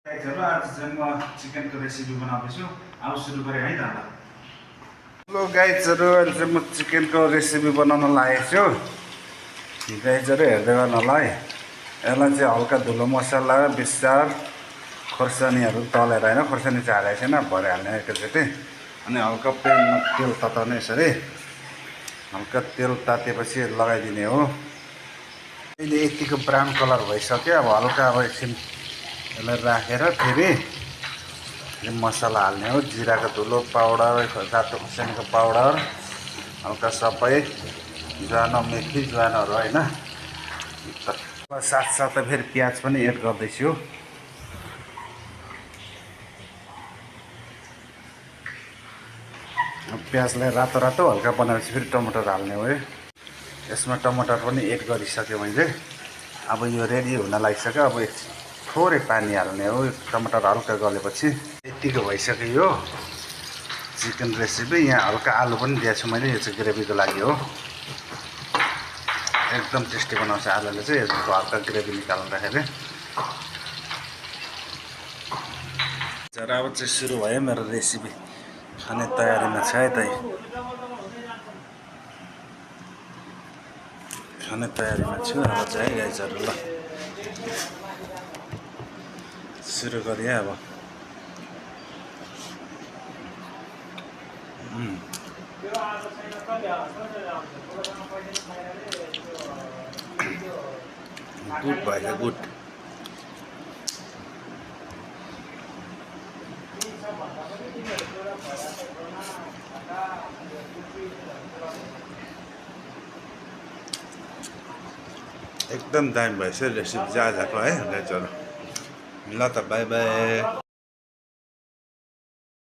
गाइजहरु आज चाहिँ म चिकनको रेसिपी बनाउँदैछु। अब सुरु गरे है त। हेलो गाइजहरु, अहिले चाहिँ म चिकनको रेसिपी बनाउन लागेको छु। गाइजहरु हेर्दै गर्नुहोला है। यसलाई चाहिँ हल्का धुलो मसला बिसार खोर्सानीहरु तलेर हैन, खोर्सानी चाहिँ हालेको छैन, भरे हाल्ने एकैचोटि। अनि हल्का प्यानमा तेल तताउने यसरी हल्का तेल तातेपछि लगाइदिने हो। अहिले यतिको ब्राउन कलर भइसक्यो। अब हल्का अब एकछिन यसलाई राखेर फेरि मसला हाल्ने हो। जिराको धुलो पाउडर, रातो खुर्सानीको पाउडर, हल्का सबै ज्वानो मेथी ज्वानोहरु हैन। साथसाथै फेरि प्याज पनि एड गर्दैछु। प्याजलाई रातो रातो हल्का बनाएपछि फेरि टमाटर हाल्ने हो। यसमा टमाटर पनि एड गरिसक्यो मैले। अब यो रेडी हुन लागिसक्यो। अब थोरै पानी हाल्ने हो। टमाटर हल्का गलेपछि यतिको भइसक्यो यो चिकन रेसिपी। यहाँ हल्का आलु पनि दिएको छु मैले, यो चाहिँ ग्रेभीको लागि हो। एकदम टेस्टी बनाउँछ आलुले चाहिँ। यसको हल्का ग्रेभी निकाल्दाखेरि जरा अब चाहिँ सुरु भयो मेरो रेसिपी। खाने तयारीमा छ है त। खाने तयारीमा छु अब चाहिँ गाइजहरु। ल सुरु गरे अब। गुड भयो गुड। एकदम दामी भएछ रेसिपी चाहिँ आजको है गाइजहरु। ल त बाई बाई।